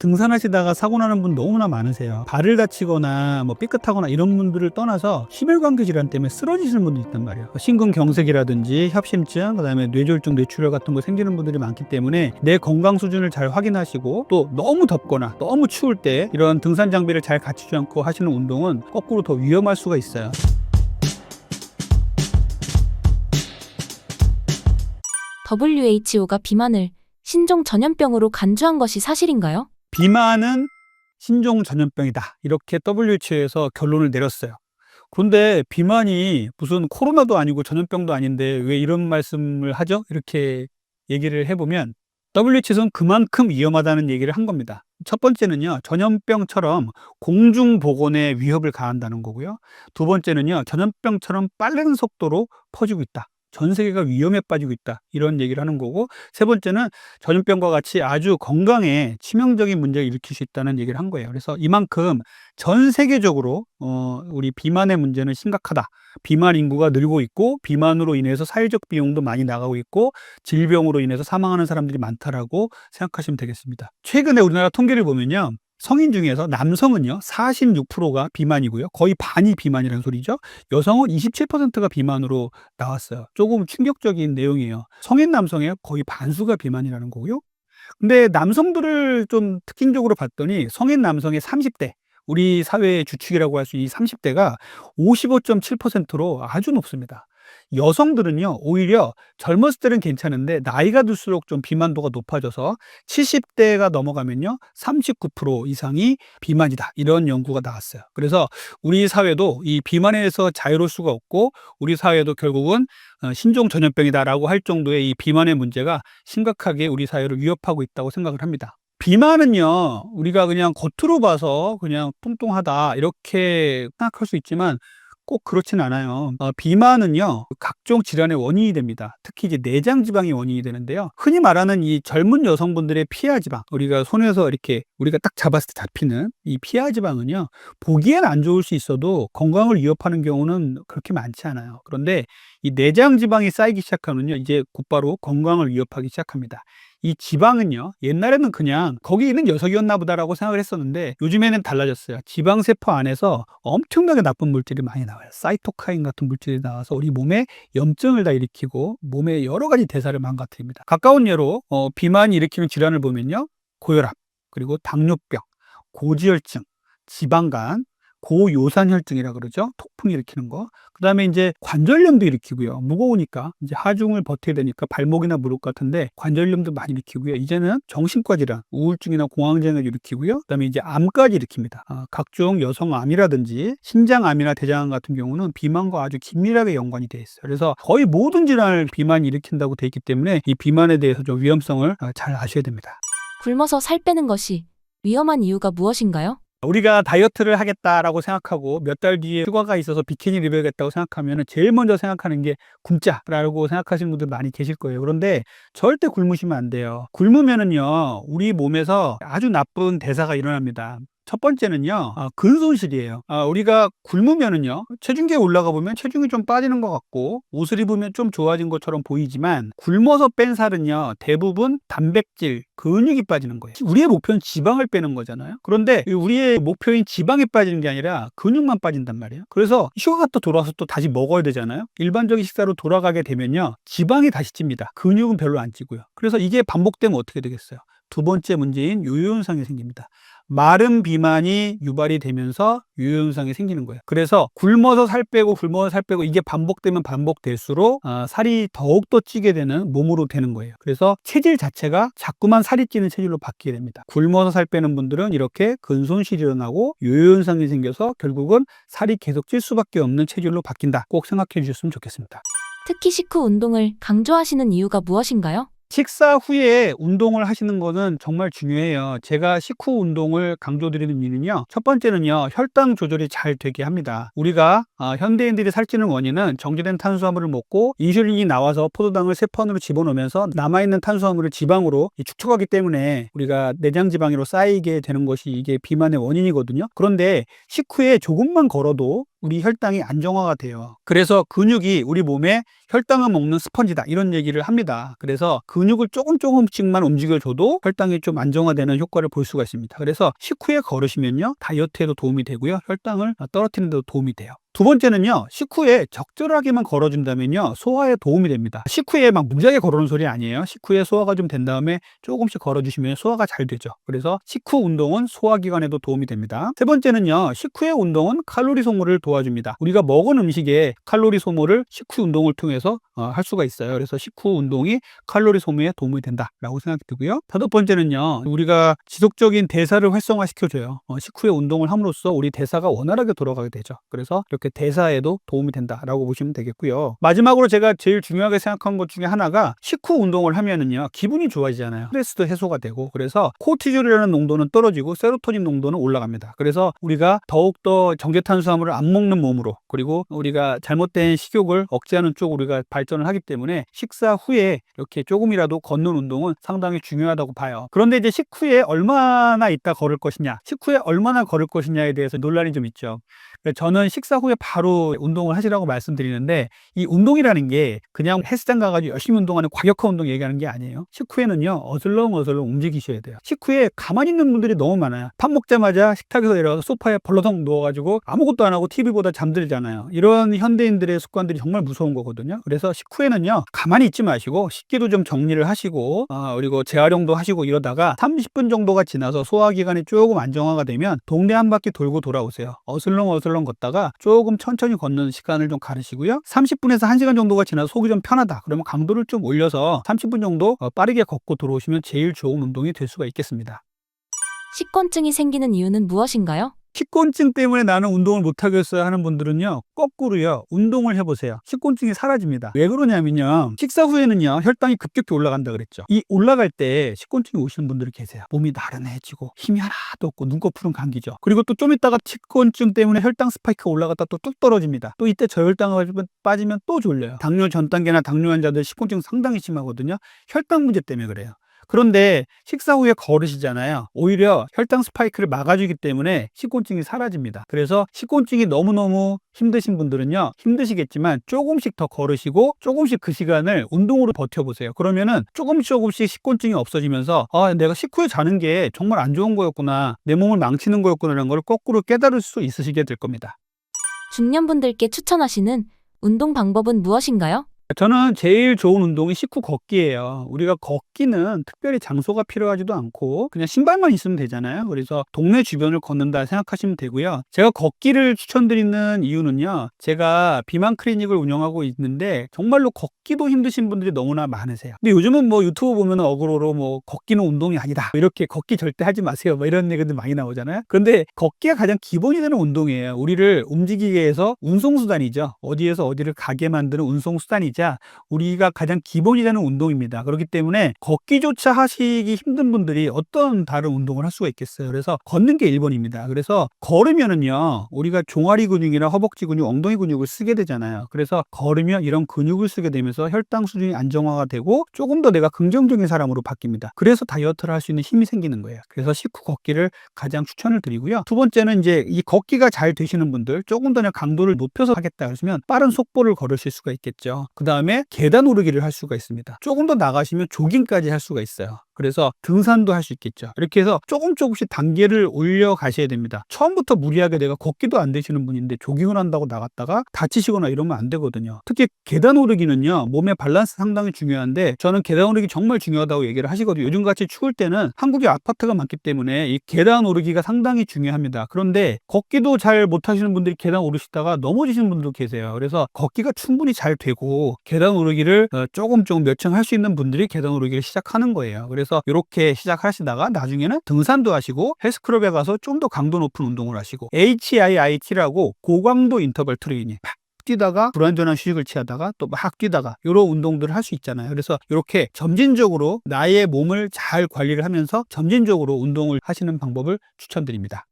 등산하시다가 사고 나는 분 너무나 많으세요. 발을 다치거나 뭐 삐끗하거나 이런 분들을 떠나서 심혈관계 질환 때문에 쓰러지시는 분들이 있단 말이에요. 심근경색이라든지 협심증, 그다음에 뇌졸중, 뇌출혈 같은 거 생기는 분들이 많기 때문에 내 건강 수준을 잘 확인하시고, 또 너무 덥거나 너무 추울 때 이런 등산 장비를 잘 갖추지 않고 하시는 운동은 거꾸로 더 위험할 수가 있어요. WHO가 비만을 신종 전염병으로 간주한 것이 사실인가요? 비만은 신종 전염병이다, 이렇게 WHO에서 결론을 내렸어요. 그런데 비만이 무슨 코로나도 아니고 전염병도 아닌데 왜 이런 말씀을 하죠? 이렇게 얘기를 해보면 WHO는 그만큼 위험하다는 얘기를 한 겁니다. 첫 번째는요, 전염병처럼 공중보건에 위협을 가한다는 거고요. 두 번째는요, 전염병처럼 빠른 속도로 퍼지고 있다, 전 세계가 위험에 빠지고 있다, 이런 얘기를 하는 거고, 세 번째는 전염병과 같이 아주 건강에 치명적인 문제를 일으킬 수 있다는 얘기를 한 거예요. 그래서 이만큼 전 세계적으로 우리 비만의 문제는 심각하다. 비만 인구가 늘고 있고, 비만으로 인해서 사회적 비용도 많이 나가고 있고, 질병으로 인해서 사망하는 사람들이 많다라고 생각하시면 되겠습니다. 최근에 우리나라 통계를 보면요, 성인 중에서 남성은요 46%가 비만이고요, 거의 반이 비만이라는 소리죠. 여성은 27%가 비만으로 나왔어요. 조금 충격적인 내용이에요. 성인 남성의 거의 반수가 비만이라는 거고요. 근데 남성들을 좀 특징적으로 봤더니 성인 남성의 30대, 우리 사회의 주축이라고 할 수 있는 이 30대가 55.7%로 아주 높습니다. 여성들은요, 오히려 젊었을 때는 괜찮은데 나이가 들수록 좀 비만도가 높아져서 70대가 넘어가면요 39% 이상이 비만이다, 이런 연구가 나왔어요. 그래서 우리 사회도 이 비만에서 자유로울 수가 없고, 우리 사회도 결국은 신종 전염병이다라고 할 정도의 이 비만의 문제가 심각하게 우리 사회를 위협하고 있다고 생각을 합니다. 비만은요, 우리가 그냥 겉으로 봐서 그냥 뚱뚱하다 이렇게 생각할 수 있지만 꼭 그렇진 않아요. 비만은요, 각종 질환의 원인이 됩니다. 특히 이제 내장 지방이 원인이 되는데요. 흔히 말하는 이 젊은 여성분들의 피하 지방, 우리가 손에서 이렇게 우리가 딱 잡았을 때 잡히는 이 피하 지방은요, 보기엔 안 좋을 수 있어도 건강을 위협하는 경우는 그렇게 많지 않아요. 그런데 이 내장 지방이 쌓이기 시작하면요, 이제 곧바로 건강을 위협하기 시작합니다. 이 지방은요, 옛날에는 그냥 거기 있는 녀석이었나 보다라고 생각을 했었는데 요즘에는 달라졌어요. 지방세포 안에서 엄청나게 나쁜 물질이 많이 나와요. 사이토카인 같은 물질이 나와서 우리 몸에 염증을 다 일으키고 몸의 여러 가지 대사를 망가뜨립니다. 가까운 예로 비만이 일으키는 질환을 보면요, 고혈압, 그리고 당뇨병, 고지혈증, 지방간, 고요산혈증이라 그러죠. 통풍 일으키는 거. 그다음에 이제 관절염도 일으키고요. 무거우니까 이제 하중을 버텨야 되니까 발목이나 무릎 같은데 관절염도 많이 일으키고요. 이제는 정신과 질환, 우울증이나 공황장애를 일으키고요. 그다음에 이제 암까지 일으킵니다. 각종 여성암이라든지 신장암이나 대장암 같은 경우는 비만과 아주 긴밀하게 연관이 돼 있어요. 그래서 거의 모든 질환을 비만이 일으킨다고 돼 있기 때문에 이 비만에 대해서 좀 위험성을 잘 아셔야 됩니다. 굶어서 살 빼는 것이 위험한 이유가 무엇인가요? 우리가 다이어트를 하겠다라고 생각하고 몇 달 뒤에 휴가가 있어서 비키니를 입어야겠다고 생각하면 제일 먼저 생각하는 게 굶자라고 생각하시는 분들 많이 계실 거예요. 그런데 절대 굶으시면 안 돼요. 굶으면은요, 우리 몸에서 아주 나쁜 대사가 일어납니다. 첫 번째는요, 근손실이에요. 우리가 굶으면은요, 체중계에 올라가 보면 체중이 좀 빠지는 것 같고 옷을 입으면 좀 좋아진 것처럼 보이지만, 굶어서 뺀 살은요 대부분 단백질, 근육이 빠지는 거예요. 우리의 목표는 지방을 빼는 거잖아요. 그런데 우리의 목표인 지방이 빠지는 게 아니라 근육만 빠진단 말이에요. 그래서 휴가 갔다 돌아와서 또 다시 먹어야 되잖아요. 일반적인 식사로 돌아가게 되면요, 지방이 다시 찝니다. 근육은 별로 안 찌고요. 그래서 이게 반복되면 어떻게 되겠어요? 두 번째 문제인 요요 현상이 생깁니다. 마른 비만이 유발이 되면서 요요 현상이 생기는 거예요. 그래서 굶어서 살 빼고 이게 반복되면 반복될수록 살이 더욱더 찌게 되는 몸으로 되는 거예요. 그래서 체질 자체가 자꾸만 살이 찌는 체질로 바뀌게 됩니다. 굶어서 살 빼는 분들은 이렇게 근손실이 일어나고 요요 현상이 생겨서 결국은 살이 계속 찔 수밖에 없는 체질로 바뀐다. 꼭 생각해 주셨으면 좋겠습니다. 특히 식후 운동을 강조하시는 이유가 무엇인가요? 식사 후에 운동을 하시는 거는 정말 중요해요. 제가 식후 운동을 강조드리는 이유는요, 첫 번째는요, 혈당 조절이 잘 되게 합니다. 우리가 현대인들이 살찌는 원인은 정제된 탄수화물을 먹고 인슐린이 나와서 포도당을 세포안으로 집어넣으면서 남아있는 탄수화물을 지방으로 축적하기 때문에 우리가 내장지방으로 쌓이게 되는 것이 이게 비만의 원인이거든요. 그런데 식후에 조금만 걸어도 우리 혈당이 안정화가 돼요. 그래서 근육이 우리 몸에 혈당을 먹는 스펀지다 이런 얘기를 합니다. 그래서 근육을 조금씩만 움직여줘도 혈당이 좀 안정화되는 효과를 볼 수가 있습니다. 그래서 식후에 걸으시면요, 다이어트에도 도움이 되고요, 혈당을 떨어뜨리는 데도 도움이 돼요. 두 번째는요, 식후에 적절하게만 걸어준다면요, 소화에 도움이 됩니다. 식후에 막 무지하게 걸어오는 소리 아니에요. 식후에 소화가 좀 된 다음에 조금씩 걸어주시면 소화가 잘 되죠. 그래서 식후 운동은 소화기관에도 도움이 됩니다. 세 번째는요, 식후의 운동은 칼로리 소모를 도와줍니다. 우리가 먹은 음식에 칼로리 소모를 식후 운동을 통해서 할 수가 있어요. 그래서 식후 운동이 칼로리 소모에 도움이 된다라고 생각이 들고요. 다섯 번째는요, 우리가 지속적인 대사를 활성화시켜줘요. 식후에 운동을 함으로써 우리 대사가 원활하게 돌아가게 되죠. 그래서 이렇게 대사에도 도움이 된다라고 보시면 되겠고요. 마지막으로 제가 제일 중요하게 생각한 것 중에 하나가, 식후 운동을 하면은요, 기분이 좋아지잖아요. 스트레스도 해소가 되고, 그래서 코르티졸이라는 농도는 떨어지고 세로토닌 농도는 올라갑니다. 그래서 우리가 더욱더 정제탄수화물을 안 먹는 몸으로, 그리고 우리가 잘못된 식욕을 억제하는 쪽으로 우리가 발전을 하기 때문에 식사 후에 이렇게 조금이라도 걷는 운동은 상당히 중요하다고 봐요. 그런데 이제 식후에 얼마나 있다 걸을 것이냐, 식후에 얼마나 걸을 것이냐에 대해서 논란이 좀 있죠. 저는 식사 후에 바로 운동을 하시라고 말씀드리는데, 이 운동이라는 게 그냥 헬스장 가가지고 열심히 운동하는 과격한 운동 얘기하는 게 아니에요. 식후에는요, 어슬렁어슬렁 움직이셔야 돼요. 식후에 가만히 있는 분들이 너무 많아요. 밥 먹자마자 식탁에서 내려와서 소파에 벌러덩 누워가지고 아무것도 안 하고 TV 보다 잠들잖아요. 이런 현대인들의 습관들이 정말 무서운 거거든요. 그래서 식후에는요, 가만히 있지 마시고 식기도 좀 정리를 하시고, 그리고 재활용도 하시고 이러다가 30분 정도가 지나서 소화기관이 조금 안정화가 되면 동네 한 바퀴 돌고 돌아오세요. 어슬렁어슬렁 걷다가 조금 천천히 걷는 시간을 좀 가르시고요. 30분에서 1시간 정도가 지나서 속이 좀 편하다 그러면 강도를 좀 올려서 30분 정도 빠르게 걷고 들어오시면 제일 좋은 운동이 될 수가 있겠습니다. 식곤증이 생기는 이유는 무엇인가요? 식곤증 때문에 나는 운동을 못하겠어요 하는 분들은요, 거꾸로요, 운동을 해보세요. 식곤증이 사라집니다. 왜 그러냐면요, 식사 후에는요, 혈당이 급격히 올라간다 그랬죠. 이 올라갈 때 식곤증이 오시는 분들이 계세요. 몸이 나른해지고 힘이 하나도 없고 눈꺼풀은 감기죠. 그리고 또 좀 있다가 식곤증 때문에 혈당 스파이크가 올라갔다 또 뚝 떨어집니다. 또 이때 저혈당을 빠지면 또 졸려요. 당뇨 전 단계나 당뇨 환자들 식곤증 상당히 심하거든요. 혈당 문제 때문에 그래요. 그런데 식사 후에 걸으시잖아요. 오히려 혈당 스파이크를 막아주기 때문에 식곤증이 사라집니다. 그래서 식곤증이 너무너무 힘드신 분들은요, 힘드시겠지만 조금씩 더 걸으시고 조금씩 그 시간을 운동으로 버텨보세요. 그러면은 조금씩 식곤증이 없어지면서, 내가 식후에 자는 게 정말 안 좋은 거였구나, 내 몸을 망치는 거였구나 라는 걸 거꾸로 깨달을 수 있으시게 될 겁니다. 중년분들께 추천하시는 운동 방법은 무엇인가요? 저는 제일 좋은 운동이 식후 걷기예요. 우리가 걷기는 특별히 장소가 필요하지도 않고 그냥 신발만 있으면 되잖아요. 그래서 동네 주변을 걷는다 생각하시면 되고요. 제가 걷기를 추천드리는 이유는요, 제가 비만 클리닉을 운영하고 있는데 정말로 걷기도 힘드신 분들이 너무나 많으세요. 근데 요즘은 뭐 유튜브 보면 어그로로 뭐 걷기는 운동이 아니다, 이렇게 걷기 절대 하지 마세요, 뭐 이런 얘기들 많이 나오잖아요. 그런데 걷기가 가장 기본이 되는 운동이에요. 우리를 움직이게 해서 운송수단이죠. 어디에서 어디를 가게 만드는 운송수단이죠. 우리가 가장 기본이 되는 운동입니다. 그렇기 때문에 걷기조차 하시기 힘든 분들이 어떤 다른 운동을 할 수가 있겠어요. 그래서 걷는 게 1번입니다. 그래서 걸으면은요, 우리가 종아리 근육이나 허벅지 근육, 엉덩이 근육을 쓰게 되잖아요. 그래서 걸으면 이런 근육을 쓰게 되면서 혈당 수준이 안정화가 되고 조금 더 내가 긍정적인 사람으로 바뀝니다. 그래서 다이어트를 할 수 있는 힘이 생기는 거예요. 그래서 식후 걷기를 가장 추천을 드리고요. 두 번째는 이제 이 걷기가 잘 되시는 분들, 조금 더 강도를 높여서 하겠다 그러시면 빠른 속보를 걸으실 수가 있겠죠. 그 다음에 계단 오르기를 할 수가 있습니다. 조금 더 나가시면 조깅까지 할 수가 있어요. 그래서 등산도 할 수 있겠죠. 이렇게 해서 조금씩 단계를 올려 가셔야 됩니다. 처음부터 무리하게 내가 걷기도 안 되시는 분인데 조깅을 한다고 나갔다가 다치시거나 이러면 안 되거든요. 특히 계단 오르기는요, 몸의 밸런스 상당히 중요한데, 저는 계단 오르기 정말 중요하다고 얘기를 하시거든요. 요즘같이 추울 때는 한국에 아파트가 많기 때문에 이 계단 오르기가 상당히 중요합니다. 그런데 걷기도 잘 못하시는 분들이 계단 오르시다가 넘어지시는 분들도 계세요. 그래서 걷기가 충분히 잘 되고 계단 오르기를 조금 몇 층 할 수 있는 분들이 계단 오르기를 시작하는 거예요. 그래서 이렇게 시작하시다가 나중에는 등산도 하시고 헬스클럽에 가서 좀 더 강도 높은 운동을 하시고, HIIT라고 고강도 인터벌 트레이닝, 막 뛰다가 불완전한 휴식을 취하다가 또 막 뛰다가 이런 운동들을 할 수 있잖아요. 그래서 이렇게 점진적으로 나의 몸을 잘 관리를 하면서 점진적으로 운동을 하시는 방법을 추천드립니다.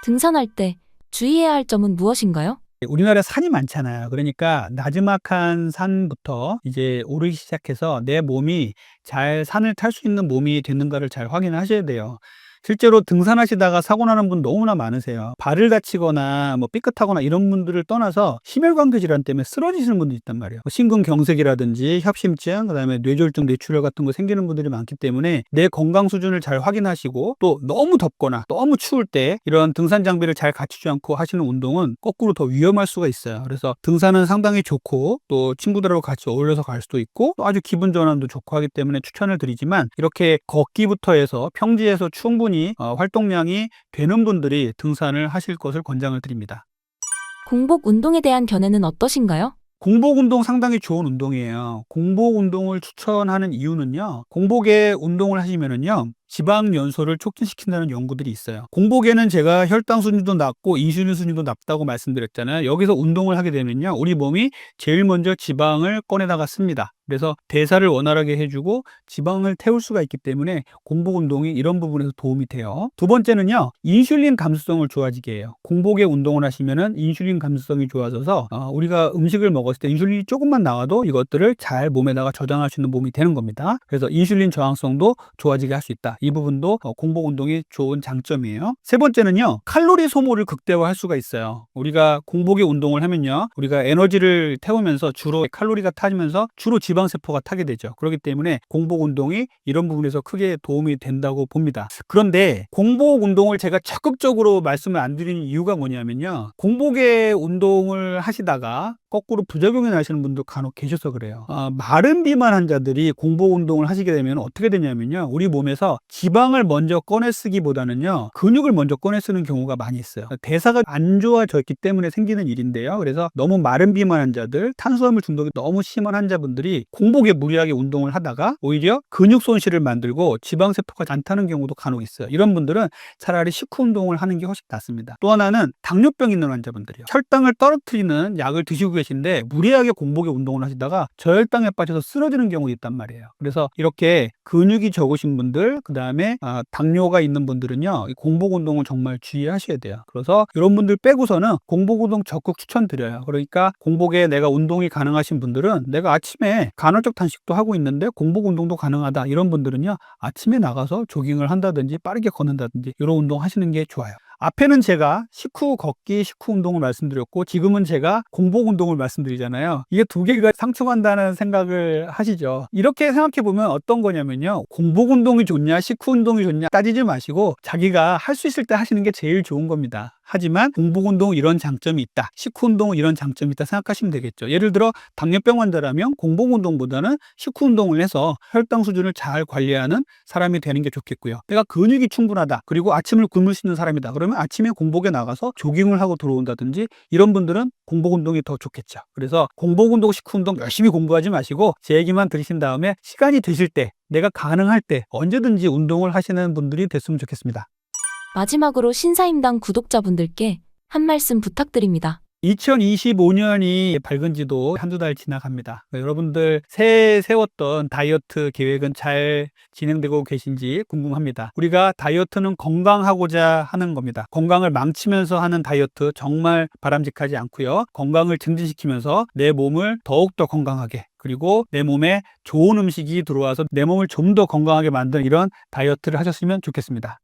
등산할 때 주의해야 할 점은 무엇인가요? 우리나라에 산이 많잖아요. 그러니까 나지막한 산부터 이제 오르기 시작해서 내 몸이 잘 산을 탈 수 있는 몸이 됐는가를 잘 확인하셔야 돼요. 실제로 등산하시다가 사고 나는 분 너무나 많으세요. 발을 다치거나 뭐 삐끗하거나 이런 분들을 떠나서 심혈관계 질환 때문에 쓰러지시는 분들이 있단 말이에요. 심근경색이라든지 협심증, 그다음에 뇌졸중, 뇌출혈 같은 거 생기는 분들이 많기 때문에 내 건강 수준을 잘 확인하시고, 또 너무 덥거나 너무 추울 때 이런 등산 장비를 잘 갖추지 않고 하시는 운동은 거꾸로 더 위험할 수가 있어요. 그래서 등산은 상당히 좋고, 또 친구들하고 같이 어울려서 갈 수도 있고, 또 아주 기분 전환도 좋고 하기 때문에 추천을 드리지만, 이렇게 걷기부터 해서 평지에서 충분히 활동량이 되는 분들이 등산을 하실 것을 권장을 드립니다. 공복 운동에 대한 견해는 어떠신가요? 공복 운동 상당히 좋은 운동이에요. 공복 운동을 추천하는 이유는요, 공복에 운동을 하시면은요, 지방 연소를 촉진시킨다는 연구들이 있어요. 공복에는 제가 혈당 수준도 낮고 인슐린 수준도 낮다고 말씀드렸잖아요. 여기서 운동을 하게 되면요, 우리 몸이 제일 먼저 지방을 꺼내다가 씁니다. 그래서 대사를 원활하게 해주고 지방을 태울 수가 있기 때문에 공복 운동이 이런 부분에서 도움이 돼요. 두 번째는요, 인슐린 감수성을 좋아지게 해요. 공복에 운동을 하시면은 인슐린 감수성이 좋아져서 우리가 음식을 먹었을 때 인슐린이 조금만 나와도 이것들을 잘 몸에다가 저장할 수 있는 몸이 되는 겁니다. 그래서 인슐린 저항성도 좋아지게 할 수 있다. 이 부분도 공복 운동이 좋은 장점이에요. 세 번째는요, 칼로리 소모를 극대화할 수가 있어요. 우리가 공복에 운동을 하면요, 우리가 에너지를 태우면서 주로 칼로리가 타지면서 주로 지방세포가 타게 되죠. 그렇기 때문에 공복 운동이 이런 부분에서 크게 도움이 된다고 봅니다. 그런데 공복 운동을 제가 적극적으로 말씀을 안 드리는 이유가 뭐냐면요, 공복에 운동을 하시다가 거꾸로 부작용이 나시는 분도 간혹 계셔서 그래요. 마른 비만 환자들이 공복 운동을 하시게 되면 어떻게 되냐면요, 우리 몸에서 지방을 먼저 꺼내 쓰기보다는요, 근육을 먼저 꺼내 쓰는 경우가 많이 있어요. 대사가 안 좋아졌기 때문에 생기는 일인데요. 그래서 너무 마른 비만 환자들, 탄수화물 중독이 너무 심한 환자분들이 공복에 무리하게 운동을 하다가 오히려 근육 손실을 만들고 지방세포가 안 타는 경우도 간혹 있어요. 이런 분들은 차라리 식후 운동을 하는 게 훨씬 낫습니다. 또 하나는 당뇨병 있는 환자분들이요, 혈당을 떨어뜨리는 약을 드시고 계신데 무리하게 공복에 운동을 하시다가 저혈당에 빠져서 쓰러지는 경우가 있단 말이에요. 그래서 이렇게 근육이 적으신 분들, 그 다음에 당뇨가 있는 분들은요, 이 공복 운동을 정말 주의하셔야 돼요. 그래서 이런 분들 빼고서는 공복 운동 적극 추천드려요. 그러니까 공복에 내가 운동이 가능하신 분들은, 내가 아침에 간헐적 단식도 하고 있는데 공복 운동도 가능하다, 이런 분들은요, 아침에 나가서 조깅을 한다든지 빠르게 걷는다든지 이런 운동 하시는 게 좋아요. 앞에는 제가 식후 걷기, 식후 운동을 말씀드렸고, 지금은 제가 공복 운동을 말씀드리잖아요. 이게 두 개가 상충한다는 생각을 하시죠. 이렇게 생각해 보면 어떤 거냐면요, 공복 운동이 좋냐 식후 운동이 좋냐 따지지 마시고 자기가 할 수 있을 때 하시는 게 제일 좋은 겁니다. 하지만 공복 운동은 이런 장점이 있다, 식후 운동은 이런 장점이 있다 생각하시면 되겠죠. 예를 들어 당뇨병 환자라면 공복 운동보다는 식후 운동을 해서 혈당 수준을 잘 관리하는 사람이 되는 게 좋겠고요. 내가 근육이 충분하다, 그리고 아침을 굶을 수 있는 사람이다, 그러면 아침에 공복에 나가서 조깅을 하고 들어온다든지, 이런 분들은 공복 운동이 더 좋겠죠. 그래서 공복 운동, 식후 운동 열심히 공부하지 마시고 제 얘기만 들으신 다음에 시간이 되실 때, 내가 가능할 때 언제든지 운동을 하시는 분들이 됐으면 좋겠습니다. 마지막으로 신사임당 구독자분들께 한 말씀 부탁드립니다. 2025년이 밝은 지도 한두 달 지나갑니다. 여러분들 새해 세웠던 다이어트 계획은 잘 진행되고 계신지 궁금합니다. 우리가 다이어트는 건강하고자 하는 겁니다. 건강을 망치면서 하는 다이어트 정말 바람직하지 않고요, 건강을 증진시키면서 내 몸을 더욱더 건강하게, 그리고 내 몸에 좋은 음식이 들어와서 내 몸을 좀 더 건강하게 만드는 이런 다이어트를 하셨으면 좋겠습니다.